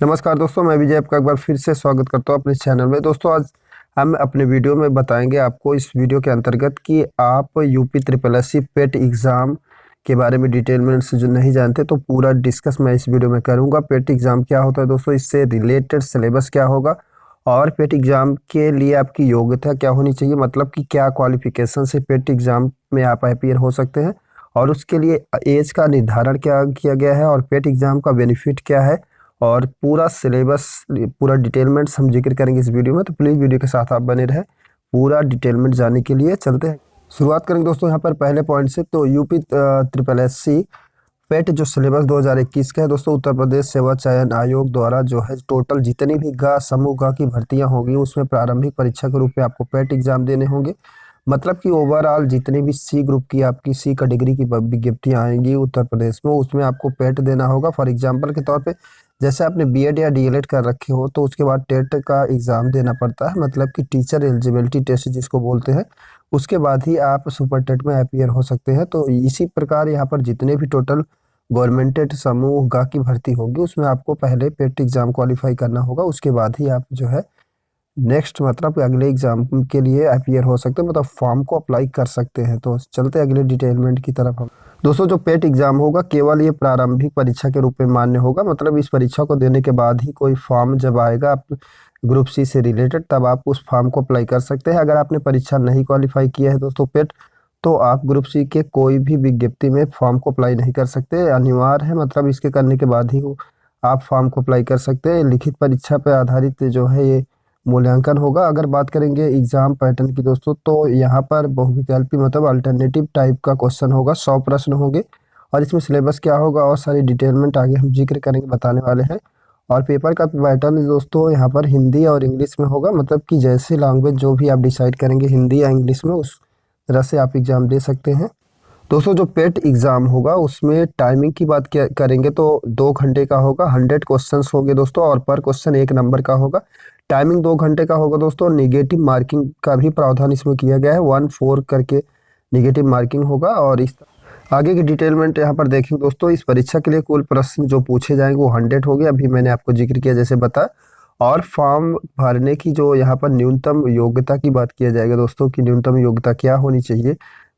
नमस्कार दोस्तों, मैं विजय आपका एक बार फिर से स्वागत करता हूं अपने चैनल में। दोस्तों, आज हम अपने वीडियो में बताएंगे आपको इस वीडियो के अंतर्गत कि आप यूपी ट्रिपल एससी पेट एग्ज़ाम के बारे में डिटेल में से जो नहीं जानते तो पूरा डिस्कस मैं इस वीडियो में करूंगा। पेट एग्ज़ाम क्या होता है दोस्तों, इससे रिलेटेड सिलेबस क्या होगा और पेट एग्ज़ाम के लिए आपकी योग्यता क्या होनी चाहिए, मतलब कि क्या क्वालिफिकेशन से पेट एग्ज़ाम में आप अपीयर हो सकते हैं और उसके लिए एज का निर्धारण क्या किया गया है और पेट एग्ज़ाम का बेनिफिट क्या है और पूरा सिलेबस पूरा डिटेलमेंट्स हम जिक्र करेंगे इस वीडियो में। तो प्लीज़ वीडियो के साथ आप बने रहें पूरा डिटेलमेंट जानने के लिए। चलते हैं, शुरुआत करेंगे दोस्तों यहाँ पर पहले पॉइंट से। तो यूपी ट्रिपल एससी पेट जो सिलेबस 2021 का है दोस्तों, उत्तर प्रदेश सेवा चयन आयोग द्वारा जो है टोटल जितनी भी गा समूह गा की भर्तियां होंगी उसमें प्रारंभिक परीक्षा के रूप में आपको पेट एग्जाम देने होंगे। मतलब कि ओवरऑल जितनी भी सी ग्रुप की आपकी सी कैटेगरी की विज्ञप्तियां आएंगी उत्तर प्रदेश में, उसमें आपको पेट देना होगा। फॉर एग्जाम्पल के तौर पे जैसे आपने बीएड या डीएलएड कर रखे हो तो उसके बाद टेट का एग्ज़ाम देना पड़ता है, मतलब कि टीचर एलिजिबिलिटी टेस्ट जिसको बोलते हैं। उसके बाद ही आप सुपर टेट में अपीयर हो सकते हैं। तो इसी प्रकार यहाँ पर जितने भी टोटल गवर्नमेंटेड समूह गा की भर्ती होगी उसमें आपको पहले पेट एग्ज़ाम क्वालिफाई करना होगा, उसके बाद ही आप जो है नेक्स्ट मतलब अगले एग्जाम के लिए अपीयर हो सकते हैं, मतलब फॉर्म को अप्लाई कर सकते हैं। तो चलते अगले डिटेलमेंट की तरफ हम। दोस्तों, जो पेट एग्जाम होगा केवल ये प्रारंभिक परीक्षा के रूप में मान्य होगा, मतलब इस परीक्षा को देने के बाद ही कोई फॉर्म जब आएगा आप ग्रुप सी से रिलेटेड तब आप उस फॉर्म को अप्लाई कर सकते हैं। अगर आपने परीक्षा नहीं क्वालिफाई किया है दोस्तों पेट, तो आप ग्रुप सी के कोई भी विज्ञप्ति में फॉर्म को अप्लाई नहीं कर सकते, अनिवार्य है। मतलब इसके करने के बाद ही आप फॉर्म को अप्लाई कर सकते हैं। लिखित परीक्षा पर आधारित जो है ये मूल्यांकन होगा। अगर बात करेंगे एग्जाम पैटर्न की दोस्तों, तो यहाँ पर बहुविकल्पी मतलब अल्टरनेटिव टाइप का क्वेश्चन होगा, 100 प्रश्न होंगे और इसमें सिलेबस क्या होगा और सारी डिटेलमेंट आगे हम जिक्र करेंगे, बताने वाले हैं। और पेपर का पैटर्न दोस्तों यहाँ पर हिंदी और इंग्लिश में होगा, मतलब कि जैसे लैंग्वेज जो भी आप डिसाइड करेंगे हिंदी या इंग्लिश में, उस तरह से आप एग्ज़ाम दे सकते हैं। दोस्तों, जो पेट एग्ज़ाम होगा उसमें टाइमिंग की बात करेंगे तो 2 घंटे का होगा। 100 क्वेश्चंस होंगे दोस्तों और पर क्वेश्चन 1 नंबर का होगा। टाइमिंग 2 घंटे का होगा दोस्तों। निगेटिव मार्किंग का भी प्रावधान इसमें किया गया है, 1-4 करके निगेटिव मार्किंग होगा। और इस आगे की डिटेलमेंट यहाँ पर देखेंगे दोस्तों। इस परीक्षा के लिए कुल प्रश्न जो पूछे जाएंगे वो 100 हो गए, अभी मैंने आपको जिक्र किया जैसे बता। और फॉर्म भरने की जो यहाँ पर न्यूनतम योग्यता की बात किया जाएगा दोस्तों कि न्यूनतम योग्यता क्या होनी चाहिए,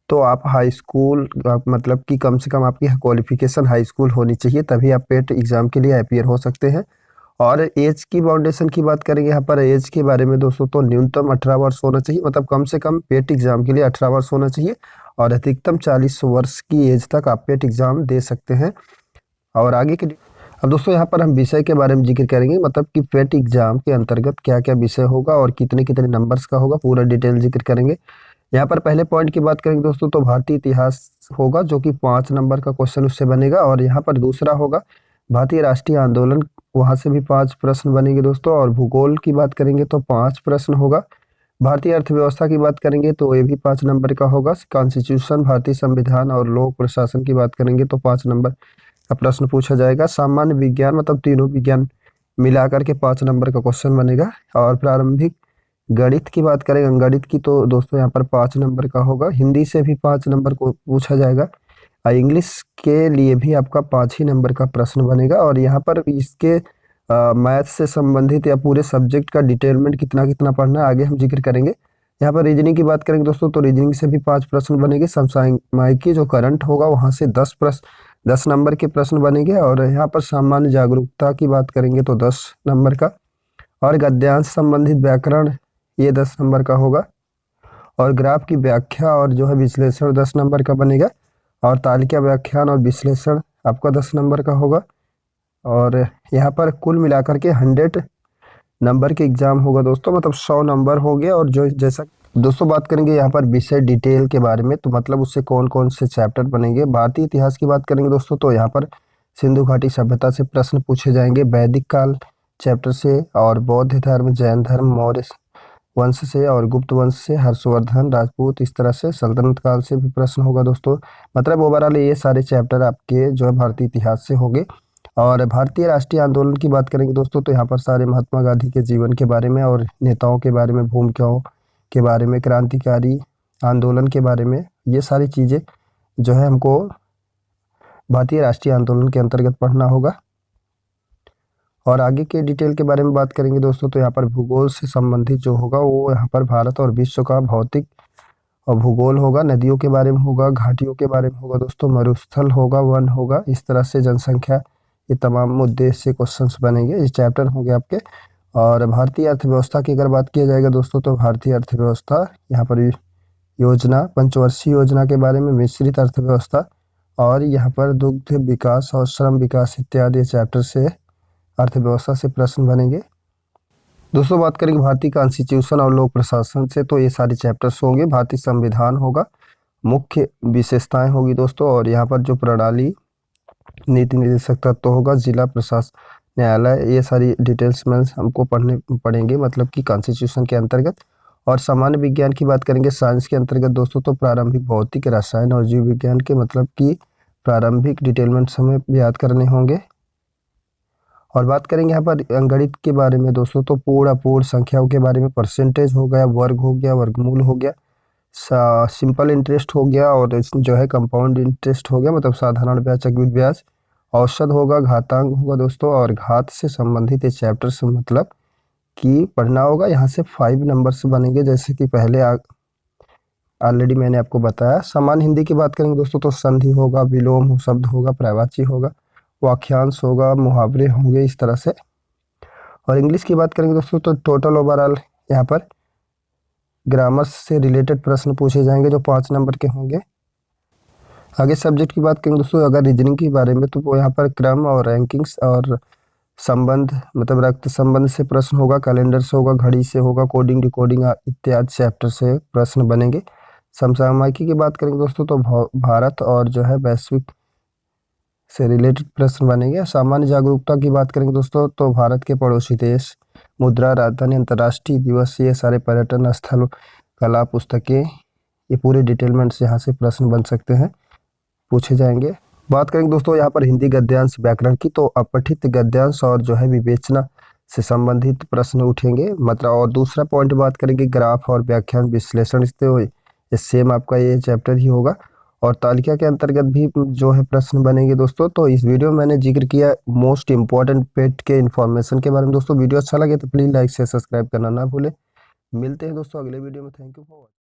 तो आप हाई स्कूल मतलब कि कम से कम आपकी क्वालिफिकेशन हाई स्कूल होनी चाहिए, तभी आप पेट एग्ज़ाम के लिए अपीयर हो सकते हैं। और एज की बाउंडेशन की बात करेंगे यहाँ पर एज के बारे में दोस्तों, तो न्यूनतम 18 वर्ष होना चाहिए, मतलब कम से कम पेट एग्ज़ाम के लिए 18 वर्ष होना चाहिए और अधिकतम 40 वर्ष की एज तक आप पेट एग्ज़ाम दे सकते हैं। और आगे के अब दोस्तों यहाँ पर हम विषय के बारे में जिक्र करेंगे, मतलब कि पेट एग्ज़ाम के अंतर्गत क्या क्या विषय होगा और कितने कितने नंबर्स का होगा, पूरा डिटेल जिक्र करेंगे। यहाँ पर पहले पॉइंट की बात करेंगे दोस्तों तो भारतीय इतिहास होगा जो कि 5 नंबर का क्वेश्चन उससे बनेगा। और यहाँ पर दूसरा होगा भारतीय राष्ट्रीय आंदोलन, वहाँ से भी 5 प्रश्न बनेंगे दोस्तों। और भूगोल की बात करेंगे तो 5 प्रश्न होगा। भारतीय अर्थव्यवस्था की बात करेंगे तो ये भी 5 नंबर का होगा। कॉन्स्टिट्यूशन, भारतीय संविधान और लोक प्रशासन की बात करेंगे तो 5 नंबर का प्रश्न पूछा जाएगा। सामान्य विज्ञान मतलब तीनों विज्ञान मिलाकर के 5 नंबर का क्वेश्चन बनेगा। और प्रारंभिक गणित की बात करें गणित की तो दोस्तों यहाँ पर 5 नंबर का होगा। हिंदी से भी 5 नंबर को पूछा जाएगा और इंग्लिश के लिए भी आपका 5 ही नंबर का प्रश्न बनेगा। और यहाँ पर इसके मैथ से संबंधित या पूरे सब्जेक्ट का डिटेलमेंट कितना कितना पढ़ना है आगे हम जिक्र करेंगे। यहाँ पर रीजनिंग की बात करेंगे दोस्तों तो रीजनिंग से भी 5 प्रश्न बनेंगे। समसामयिकी जो करंट होगा वहाँ से 10 नंबर के प्रश्न बनेंगे। और यहाँ पर सामान्य जागरूकता की बात करेंगे तो 10 नंबर का। और गद्यांश संबंधित व्याकरण ये 10 नंबर का होगा। और ग्राफ की व्याख्या और जो है विश्लेषण 10 नंबर का बनेगा। और तालिका व्याख्यान और विश्लेषण आपका 10 नंबर का होगा। और यहाँ पर कुल मिलाकर के 100 नंबर के एग्जाम होगा दोस्तों, मतलब 100 नंबर हो गया। और जो जैसा दोस्तों बात करेंगे यहाँ पर विषय डिटेल के बारे में, तो मतलब उससे कौन कौन से चैप्टर बनेंगे। भारतीय इतिहास की बात करेंगे दोस्तों तो यहाँ पर सिंधु घाटी सभ्यता से प्रश्न पूछे जाएंगे, वैदिक काल चैप्टर से, और बौद्ध धर्म, जैन धर्म, मौर्य वंश से, और गुप्त वंश से, हर्षवर्धन, राजपूत, इस तरह से सल्तनत काल से भी प्रश्न होगा दोस्तों। मतलब ओवरऑल ये सारे चैप्टर आपके जो है भारतीय इतिहास से होंगे। और भारतीय राष्ट्रीय आंदोलन की बात करेंगे दोस्तों तो यहाँ पर सारे महात्मा गांधी के जीवन के बारे में और नेताओं के बारे में, भूमिकाओं के बारे में, क्रांतिकारी आंदोलन के बारे में, ये सारी चीज़ें जो है हमको भारतीय राष्ट्रीय आंदोलन के अंतर्गत पढ़ना होगा। और आगे के डिटेल के बारे में बात करेंगे दोस्तों, तो यहाँ पर भूगोल से संबंधित जो होगा वो यहाँ पर भारत और विश्व का भौतिक और भूगोल होगा, नदियों के बारे में होगा, घाटियों के बारे में होगा दोस्तों, मरुस्थल होगा, वन होगा, इस तरह से जनसंख्या, ये तमाम मुद्दे से क्वेश्चंस बनेंगे, ये चैप्टर होंगे आपके। और भारतीय अर्थव्यवस्था की अगर बात किया जाएगा दोस्तों, तो भारतीय अर्थव्यवस्था यहाँ पर योजना, पंचवर्षीय योजना के बारे में, मिश्रित अर्थव्यवस्था, और यहाँ पर दुग्ध विकास और श्रम विकास इत्यादि चैप्टर से अर्थव्यवस्था से प्रश्न बनेंगे। दोस्तों बात करेंगे भारतीय कॉन्स्टिट्यूशन और लोक प्रशासन से, तो ये सारे चैप्टर्स होंगे। भारतीय संविधान होगा, मुख्य विशेषताएं होगी दोस्तों, और यहाँ पर जो प्रणाली, नीति निर्देशक तत्व होगा, जिला प्रशासन, न्यायालय, ये सारी डिटेल्स में हमको पढ़ने पड़ेंगे, मतलब कि कॉन्स्टिट्यूशन के अंतर्गत। और सामान्य विज्ञान की बात करेंगे साइंस के अंतर्गत दोस्तों, तो प्रारंभिक भौतिक, रसायन और जीव विज्ञान के मतलब कि प्रारंभिक डिटेलमेंट्स हमें याद करने होंगे। और बात करेंगे यहाँ पर गणित के बारे में दोस्तों, तो पूर्ण अपूर्ण संख्याओं के बारे में, परसेंटेज हो गया, वर्ग हो गया, वर्गमूल हो गया, सिंपल इंटरेस्ट हो गया, और जो है कंपाउंड इंटरेस्ट हो गया, मतलब साधारण ब्याज, चक्रवृद्धि ब्याज, औसत होगा, घातांक होगा दोस्तों, और घात से संबंधित ये चैप्टर से मतलब कि पढ़ना होगा। यहाँ से 5 नंबर्स बनेंगे, जैसे कि पहले ऑलरेडी मैंने आपको बताया। सामान्य हिंदी की बात करेंगे दोस्तों, तो संधि होगा, विलोम शब्द होगा, पर्यायवाची होगा, वाक्यांश होगा, मुहावरे होंगे, इस तरह से। और इंग्लिश की बात करेंगे दोस्तों, तो टोटल ओवरऑल यहाँ पर ग्रामर से रिलेटेड प्रश्न पूछे जाएंगे जो 5 नंबर के होंगे। आगे सब्जेक्ट की बात करेंगे दोस्तों, अगर रीजनिंग के बारे में, तो वो यहाँ पर क्रम और रैंकिंग्स और संबंध, मतलब रक्त संबंध से प्रश्न होगा, कैलेंडर से होगा, घड़ी से होगा, कोडिंग डिकोडिंग इत्यादि चैप्टर से प्रश्न बनेंगे। समसामयिकी की बात करेंगे दोस्तों, तो भारत और जो है वैश्विक से रिलेटेड प्रश्न बनेंगे। सामान्य जागरूकता की बात करेंगे दोस्तों, तो भारत के पड़ोसी देश, मुद्रा, राजधानी, अंतर्राष्ट्रीय दिवस, ये सारे पर्यटन स्थल, कला, पुस्तकें, ये पूरे डिटेलमेंट से यहाँ से प्रश्न बन सकते हैं, पूछे जाएंगे। बात करेंगे दोस्तों यहाँ पर हिंदी गद्यांश व्याकरण की, तो अपठित गद्यांश और जो है विवेचना से संबंधित प्रश्न उठेंगे, मतलब। और दूसरा पॉइंट बात करेंगे ग्राफ और व्याख्यान विश्लेषण, इससे सेम आपका ये चैप्टर ही होगा। और तालिका के अंतर्गत भी जो है प्रश्न बनेंगे दोस्तों। तो इस वीडियो में मैंने जिक्र किया मोस्ट इंपॉर्टेंट पेट के इन्फॉर्मेशन के बारे में दोस्तों। वीडियो अच्छा लगे तो प्लीज़ लाइक शेयर सब्सक्राइब करना ना भूलें। मिलते हैं दोस्तों अगले वीडियो में। Thank you for